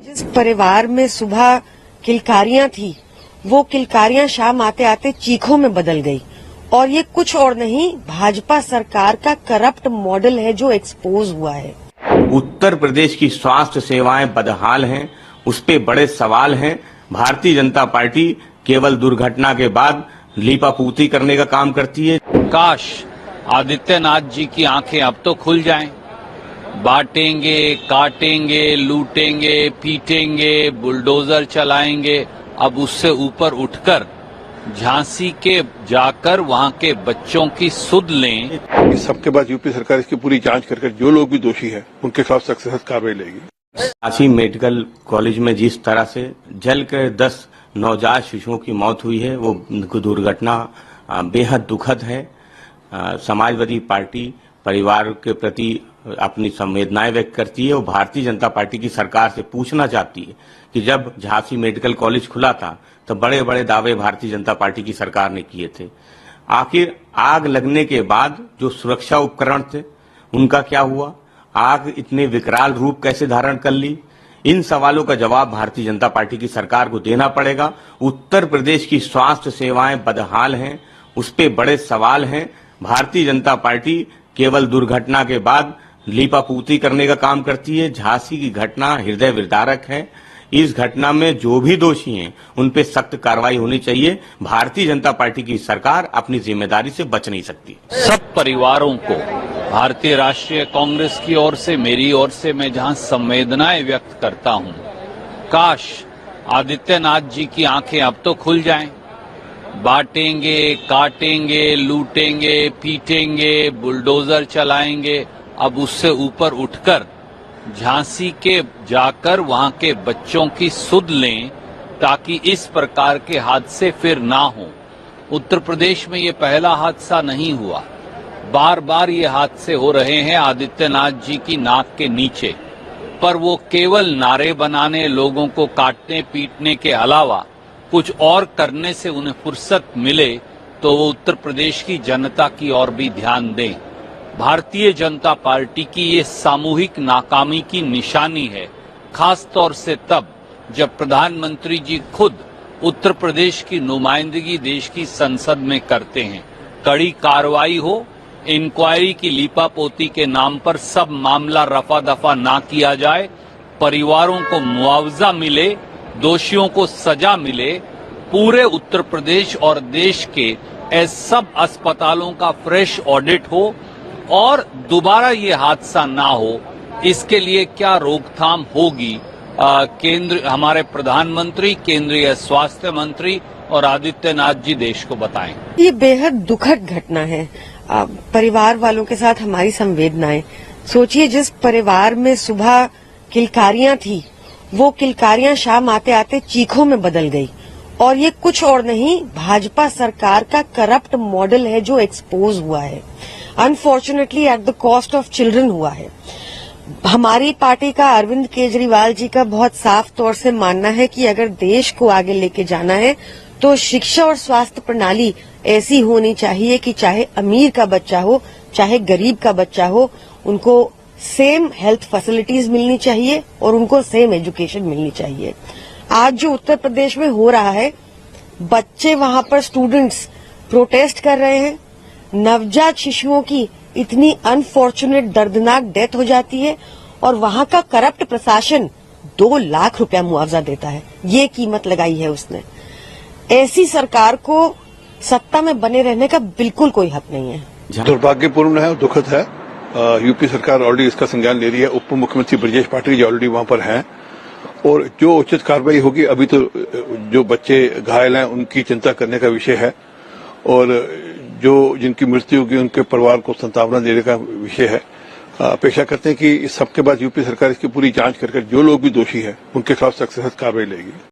जिस परिवार में सुबह किलकारियां थी, वो किलकारियां शाम आते आते चीखों में बदल गई। और ये कुछ और नहीं, भाजपा सरकार का करप्ट मॉडल है जो एक्सपोज हुआ है। उत्तर प्रदेश की स्वास्थ्य सेवाएं बदहाल हैं, उस पे बड़े सवाल हैं। भारतीय जनता पार्टी केवल दुर्घटना के बाद लीपापूती करने का काम करती है। काश आदित्यनाथ जी की आंखें अब तो खुल जाएं। बांटेंगे, काटेंगे, लूटेंगे, पीटेंगे, बुलडोजर चलाएंगे। अब उससे ऊपर उठकर झांसी के जाकर वहां के बच्चों की सुध लें। इस सबके बाद यूपी सरकार इसकी पूरी जांच करके जो लोग भी दोषी है उनके खिलाफ सख्त कार्रवाई लेगी। झांसी मेडिकल कॉलेज में जिस तरह से जल के 10 नवजात शिशुओं की मौत हुई है, वो दुर्घटना बेहद दुखद है। समाजवादी पार्टी परिवार के प्रति अपनी संवेदनाएं व्यक्त करती है और भारतीय जनता पार्टी की सरकार से पूछना चाहती है कि जब झांसी मेडिकल कॉलेज खुला था तो बड़े बड़े दावे भारतीय जनता पार्टी की सरकार ने किए थे। आखिर आग लगने के बाद जो सुरक्षा उपकरण थे उनका क्या हुआ? आग इतने विकराल रूप कैसे धारण कर ली? इन सवालों का जवाब भारतीय जनता पार्टी की सरकार को देना पड़ेगा। उत्तर प्रदेश की स्वास्थ्य सेवाएं बदहाल हैं, उस पे बड़े सवाल हैं। भारतीय जनता पार्टी केवल दुर्घटना के बाद लीपापूती करने का काम करती है। झांसी की घटना हृदय विदारक है। इस घटना में जो भी दोषी हैं उन पे सख्त कार्रवाई होनी चाहिए। भारतीय जनता पार्टी की सरकार अपनी जिम्मेदारी से बच नहीं सकती। सब परिवारों को भारतीय राष्ट्रीय कांग्रेस की ओर से, मेरी ओर से मैं जहां संवेदनाएं व्यक्त करता हूं, काश आदित्यनाथ जी की आंखें अब तो खुल जाएं। बांटेंगे, काटेंगे, लूटेंगे, पीटेंगे, बुलडोजर चलाएंगे। अब उससे ऊपर उठकर झांसी के जाकर वहां के बच्चों की सुध लें ताकि इस प्रकार के हादसे फिर ना हो। उत्तर प्रदेश में ये पहला हादसा नहीं हुआ, बार बार ये हादसे हो रहे हैं आदित्यनाथ जी की नाक के नीचे। पर वो केवल नारे बनाने, लोगों को काटने पीटने के अलावा कुछ और करने से उन्हें फुर्सत मिले तो वो उत्तर प्रदेश की जनता की ओर भी ध्यान दें। भारतीय जनता पार्टी की ये सामूहिक नाकामी की निशानी है, खास तौर से तब जब प्रधानमंत्री जी खुद उत्तर प्रदेश की नुमाइंदगी देश की संसद में करते हैं। कड़ी कार्रवाई हो, इंक्वायरी की लीपापोती के नाम पर सब मामला रफा दफा ना किया जाए, परिवारों को मुआवजा मिले, दोषियों को सजा मिले, पूरे उत्तर प्रदेश और देश के सब अस्पतालों का फ्रेश ऑडिट हो और दोबारा ये हादसा ना हो, इसके लिए क्या रोकथाम होगी, केंद्र हमारे प्रधानमंत्री, केंद्रीय स्वास्थ्य मंत्री और आदित्यनाथ जी देश को बताएं। ये बेहद दुखद घटना है। परिवार वालों के साथ हमारी संवेदनाएं। सोचिए, जिस परिवार में सुबह किलकारियां थी, वो किलकारियां शाम आते आते चीखों में बदल गई। और ये कुछ और नहीं, भाजपा सरकार का करप्ट मॉडल है जो एक्सपोज हुआ है। Unfortunately at the cost of children हुआ है। हमारी पार्टी का, अरविंद केजरीवाल जी का बहुत साफ तौर से मानना है कि अगर देश को आगे लेके जाना है तो शिक्षा और स्वास्थ्य प्रणाली ऐसी होनी चाहिए कि चाहे अमीर का बच्चा हो, चाहे गरीब का बच्चा हो, उनको सेम हेल्थ फैसिलिटीज मिलनी चाहिए और उनको सेम एजुकेशन मिलनी चाहिए। आज जो उत्तर प्रदेश में हो रहा है, बच्चे वहां पर स्टूडेंट्स प्रोटेस्ट कर रहे हैं, नवजात शिशुओं की इतनी अनफॉर्चुनेट दर्दनाक डेथ हो जाती है और वहां का करप्ट प्रशासन 2 लाख रुपया मुआवजा देता है। ये कीमत लगाई है उसने। ऐसी सरकार को सत्ता में बने रहने का बिल्कुल कोई हक नहीं है। दुर्भाग्यपूर्ण है और दुखद है। यूपी सरकार ऑलरेडी इसका संज्ञान ले रही है। उप मुख्यमंत्री ब्रजेश पाटिल जी ऑलरेडी वहां पर हैं और जो उचित कार्रवाई होगी, अभी तो जो बच्चे घायल हैं उनकी चिंता करने का विषय है और जो जिनकी मृत्यु होगी उनके परिवार को सांत्वना देने का विषय है। अपेक्षा करते हैं कि इस सबके बाद यूपी सरकार इसकी पूरी जांच करके जो लोग भी दोषी है उनके खिलाफ सख्त कार्रवाई लेगी।